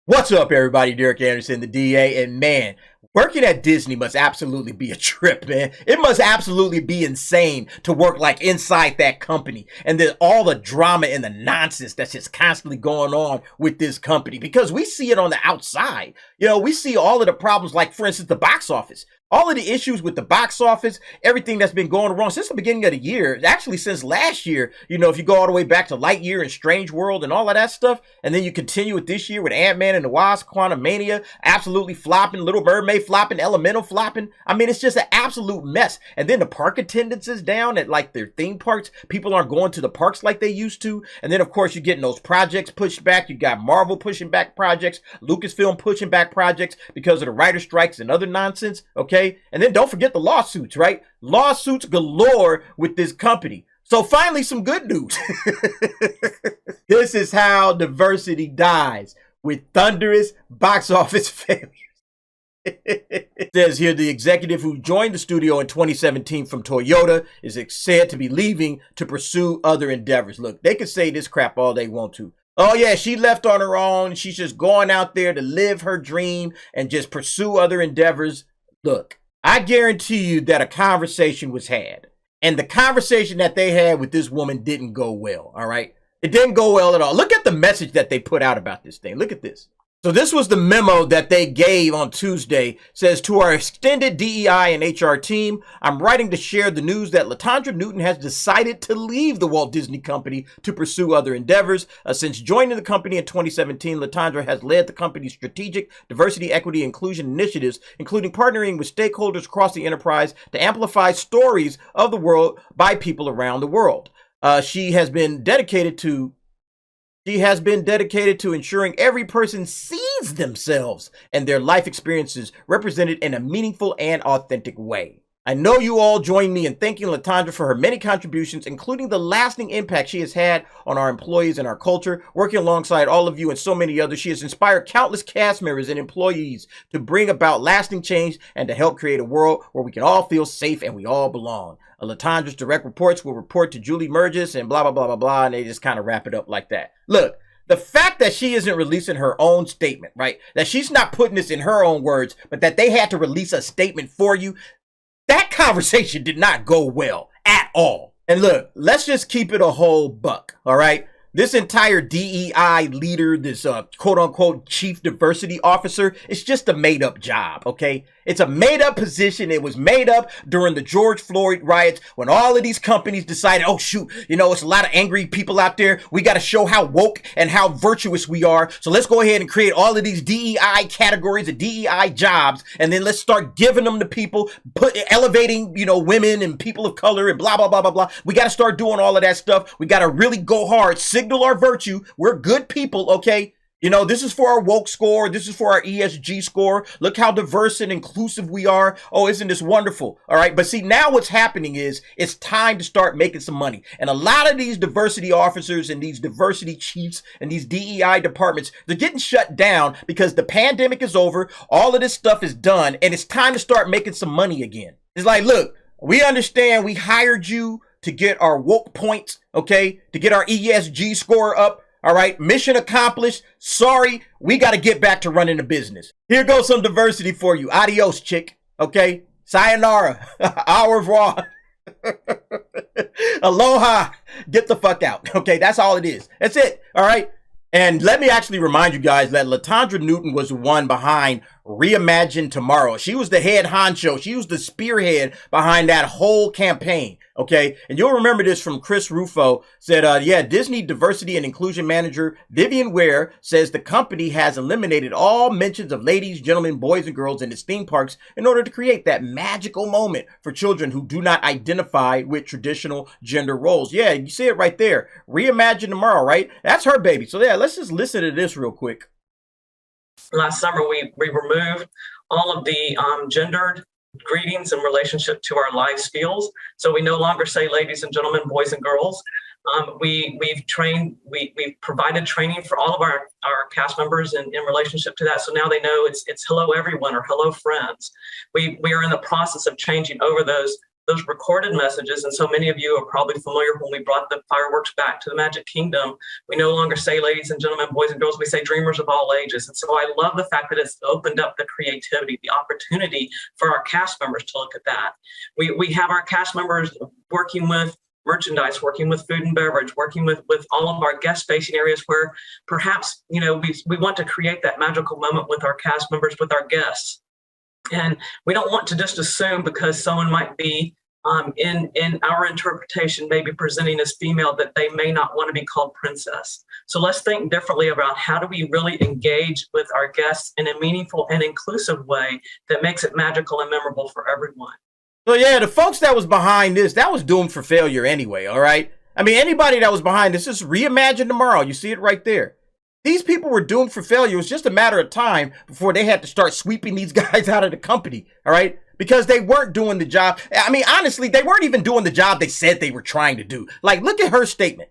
What's up, everybody? Derek Anderson, the DA, and man, working at Disney must absolutely be a trip, man. It must absolutely be insane to work like inside that company, and then all the drama and the nonsense that's just constantly going on with this company, because we see it on the outside. We see all of the problems, like for instance, the box office. All of the issues with the box office, everything that's been going wrong since the beginning of the year, actually since last year, if you go all the way back to Lightyear and Strange World and all of that stuff, and then you continue with this year with Ant-Man and the Wasp, Quantumania, absolutely flopping, Little Mermaid flopping, Elemental flopping. I mean, it's just an absolute mess. And then the park attendance is down at like their theme parks. People aren't going to the parks like they used to. And then, of course, you're getting those projects pushed back. You got Marvel pushing back projects, Lucasfilm pushing back projects because of the writer strikes and other nonsense, okay? And then don't forget the lawsuits, right? Lawsuits galore with this company. So finally, some good news. This is how diversity dies, with thunderous box office failures. It says here the executive who joined the studio in 2017 from Toyota is said to be leaving to pursue other endeavors. Look, they can say this crap all they want to. Oh yeah, she left on her own. She's just going out there to live her dream and just pursue other endeavors. Look, I guarantee you that a conversation was had. And the conversation that they had with this woman didn't go well, all right? It didn't go well at all. Look at the message that they put out about this thing. Look at this. So this was the memo that they gave on Tuesday. It says, to our extended DEI and HR team, I'm writing to share the news that Latondra Newton has decided to leave the Walt Disney Company to pursue other endeavors. Since joining the company in 2017, Latondra has led the company's strategic diversity, equity, inclusion initiatives, including partnering with stakeholders across the enterprise to amplify stories of the world by people around the world. She has been dedicated to ensuring every person sees themselves and their life experiences represented in a meaningful and authentic way. I know you all join me in thanking Latondra for her many contributions, including the lasting impact she has had on our employees and our culture. Working alongside all of you and so many others, she has inspired countless cast members and employees to bring about lasting change and to help create a world where we can all feel safe and we all belong. Latondra's direct reports will report to Julie Mergis and blah, blah, blah, blah, blah, and they just kind of wrap it up like that. Look, the fact that she isn't releasing her own statement, right? That she's not putting this in her own words, but that they had to release a statement for you, that conversation did not go well at all. And look, let's just keep it a whole buck, all right? This entire DEI leader, this quote unquote chief diversity officer, it's just a made up job, okay? It's a made up position. It was made up during the George Floyd riots when all of these companies decided, oh shoot, it's a lot of angry people out there. We got to show how woke and how virtuous we are. So let's go ahead and create all of these DEI categories of DEI jobs. And then let's start giving them to people, elevating, women and people of color and blah, blah, blah, blah, blah. We got to start doing all of that stuff. We got to really go hard, signal our virtue. We're good people, okay? This is for our woke score. This is for our ESG score. Look how diverse and inclusive we are. Oh, isn't this wonderful? All right. But see, now what's happening is it's time to start making some money. And a lot of these diversity officers and these diversity chiefs and these DEI departments, they're getting shut down because the pandemic is over. All of this stuff is done. And it's time to start making some money again. It's like, look, we understand we hired you to get our woke points, okay, to get our ESG score up. All right, mission accomplished. Sorry, we got to get back to running the business. Here goes some diversity for you. Adios, chick. Okay, sayonara. Au revoir. Aloha. Get the fuck out. Okay, that's all it is. That's it. All right. And let me actually remind you guys that Latondra Newton was the one behind Reimagine Tomorrow. She was the head honcho. She was the spearhead behind that whole campaign. Okay. And you'll remember this from Chris Rufo said, Disney diversity and inclusion manager Vivian Ware says the company has eliminated all mentions of ladies, gentlemen, boys, and girls in its theme parks in order to create that magical moment for children who do not identify with traditional gender roles. Yeah, you see it right there. Reimagine Tomorrow, right? That's her baby. So yeah, let's just listen to this real quick. Last summer, we removed all of the gendered greetings in relationship to our life skills. So we no longer say ladies and gentlemen, boys and girls. We've provided training for all of our cast members in relationship to that. So now they know it's hello everyone or hello friends. We are in the process of changing over those those recorded messages. And so many of you are probably familiar when we brought the fireworks back to the Magic Kingdom. We no longer say ladies and gentlemen, boys and girls, we say dreamers of all ages. And so I love the fact that it's opened up the creativity, the opportunity for our cast members to look at that. We have our cast members working with merchandise, working with food and beverage, working with all of our guest facing areas where perhaps, we want to create that magical moment with our cast members, with our guests. And we don't want to just assume because someone might be in our interpretation, maybe presenting as female, that they may not want to be called princess. So let's think differently about how do we really engage with our guests in a meaningful and inclusive way that makes it magical and memorable for everyone. So yeah, the folks that was behind this, that was doomed for failure anyway, all right? I mean, anybody that was behind this is Reimagine Tomorrow. You see it right there. These people were doomed for failure. It was just a matter of time before they had to start sweeping these guys out of the company, all right? Because they weren't doing the job. I mean, honestly, they weren't even doing the job they said they were trying to do. Like, look at her statement.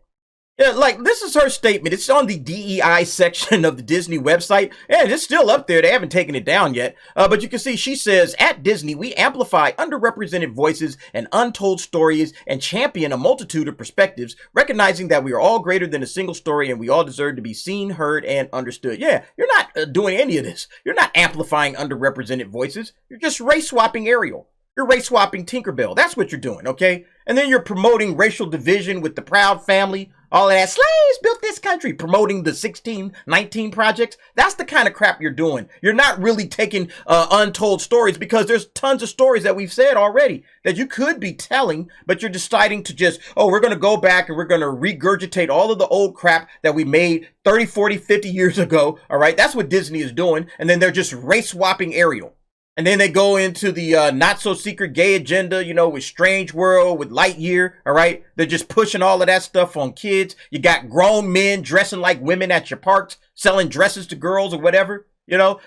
Yeah, like, this is her statement. It's on the DEI section of the Disney website, and it's still up there. They haven't taken it down yet. But you can see she says, at Disney, we amplify underrepresented voices and untold stories and champion a multitude of perspectives, recognizing that we are all greater than a single story and we all deserve to be seen, heard, and understood. Yeah, you're not doing any of this. You're not amplifying underrepresented voices. You're just race swapping Ariel. You're race swapping Tinkerbell. That's what you're doing, okay? And then you're promoting racial division with the Proud Family, all of that. Slaves built this country, promoting the 1619 projects. That's the kind of crap you're doing. You're not really taking untold stories, because there's tons of stories that we've said already that you could be telling, but you're deciding to just, we're going to go back and we're going to regurgitate all of the old crap that we made 30, 40, 50 years ago, all right? That's what Disney is doing. And then they're just race swapping Ariel. And then they go into the not-so-secret gay agenda, with Strange World, with Lightyear, all right? They're just pushing all of that stuff on kids. You got grown men dressing like women at your parks, selling dresses to girls or whatever,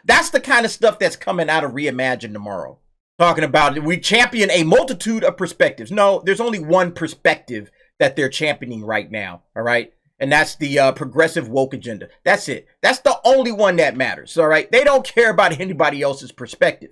That's the kind of stuff that's coming out of Reimagine Tomorrow. Talking about, we champion a multitude of perspectives. No, there's only one perspective that they're championing right now, all right? And that's the progressive woke agenda. That's it. That's the only one that matters, all right? They don't care about anybody else's perspective.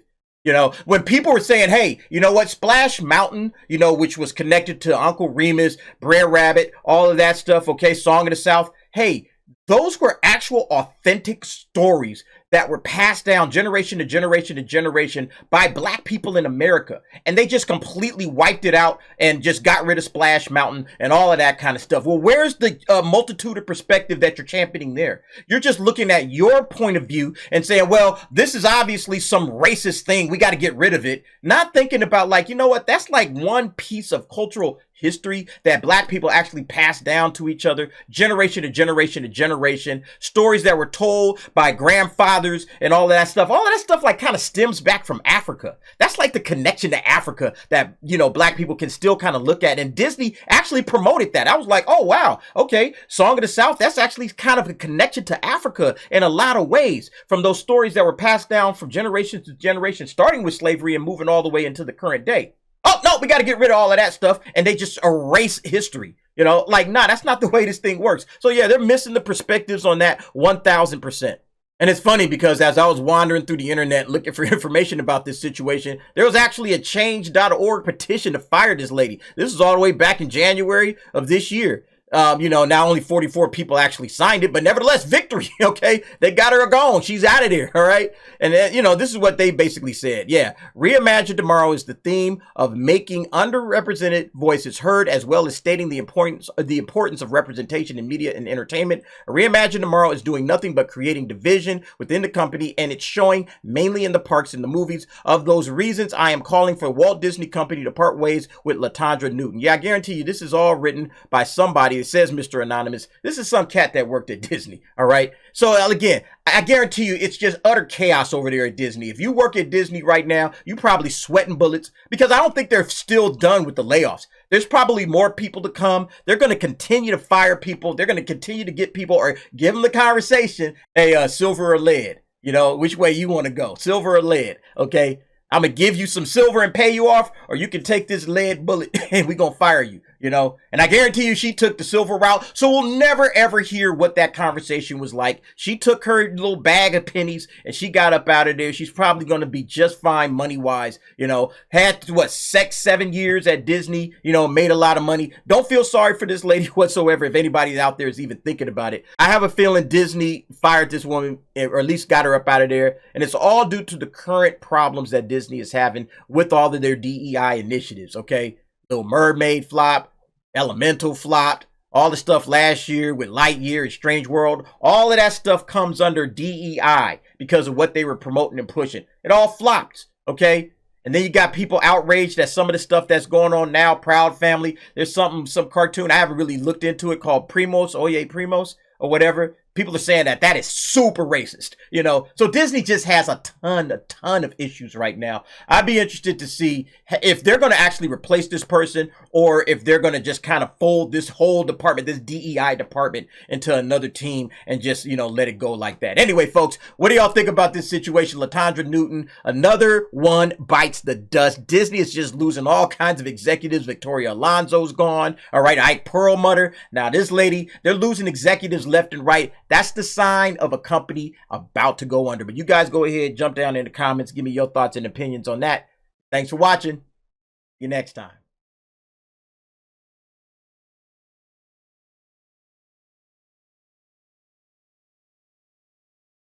When people were saying, hey, you know what, Splash Mountain, which was connected to Uncle Remus, Brer Rabbit, all of that stuff, okay, Song of the South. Hey, those were actual authentic stories that were passed down generation to generation to generation by Black people in America. And they just completely wiped it out and just got rid of Splash Mountain and all of that kind of stuff. Well, where's the multitude of perspective that you're championing there? You're just looking at your point of view and saying, well, this is obviously some racist thing. We got to get rid of it. Not thinking about, like, you know what? That's like one piece of cultural history that Black people actually passed down to each other generation to generation to generation. Stories that were told by grandfathers and all of that stuff. All of that stuff like kind of stems back from Africa. That's like the connection to Africa that, Black people can still kind of look at. And Disney actually promoted that. I was like, oh, wow. Okay. Song of the South. That's actually kind of a connection to Africa in a lot of ways, from those stories that were passed down from generation to generation, starting with slavery and moving all the way into the current day. Oh, no, we got to get rid of all of that stuff. And they just erase history, that's not the way this thing works. So yeah, they're missing the perspectives on that 1000%. And it's funny because as I was wandering through the internet looking for information about this situation, there was actually a change.org petition to fire this lady. This is all the way back in January of this year. Now only 44 people actually signed it, but nevertheless, victory, okay? They got her gone. She's out of there, all right? And, this is what they basically said. Yeah, Reimagine Tomorrow is the theme of making underrepresented voices heard, as well as stating the importance of representation in media and entertainment. Reimagine Tomorrow is doing nothing but creating division within the company, and it's showing mainly in the parks and the movies. Of those reasons, I am calling for Walt Disney Company to part ways with Latondra Newton. Yeah, I guarantee you this is all written by somebody. It says Mr. Anonymous. This is some cat that worked at Disney, all right? So again, I guarantee you it's just utter chaos over there at Disney. If you work at Disney right now, you probably sweating bullets, because I don't think they're still done with the layoffs. There's probably more people to come. They're going to continue to fire people. They're going to continue to get people, or give them the conversation, hey, silver or lead, which way you want to go, silver or lead, okay? I'm going to give you some silver and pay you off, or you can take this lead bullet and we're going to fire you. you know, and I guarantee you she took the silver route. So we'll never ever hear what that conversation was like. She took her little bag of pennies and she got up out of there. She's probably going to be just fine money wise, you know, had what, 7 years at Disney, you know, made a lot of money. Don't feel sorry for this lady whatsoever. If anybody out there is even thinking about it, I have a feeling Disney fired this woman, or at least got her up out of there. And it's all due to the current problems that Disney is having with all of their DEI initiatives. Okay. Little Mermaid flop. Elemental flopped, all the stuff last year with Lightyear and Strange World, all of that stuff comes under DEI because of what they were promoting and pushing. It all flopped, okay? And then you got people outraged at some of the stuff that's going on now. Proud Family. There's some cartoon, I haven't really looked into it, called Primos, Oye Primos, or whatever. People are saying that that is super racist, you know. So Disney just has a ton of issues right now. I'd be interested to see if they're going to actually replace this person, or if they're going to just kind of fold this whole department, this DEI department, into another team and just, you know, let it go like that. Anyway, folks, what do y'all think about this situation? Latondra Newton, another one bites the dust. Disney is just losing all kinds of executives. Victoria Alonso's gone. All right, Ike Perlmutter. Now this lady, they're losing executives left and right. That's the sign of a company about to go under. But you guys go ahead, jump down in the comments, give me your thoughts and opinions on that. Thanks for watching. See you next time.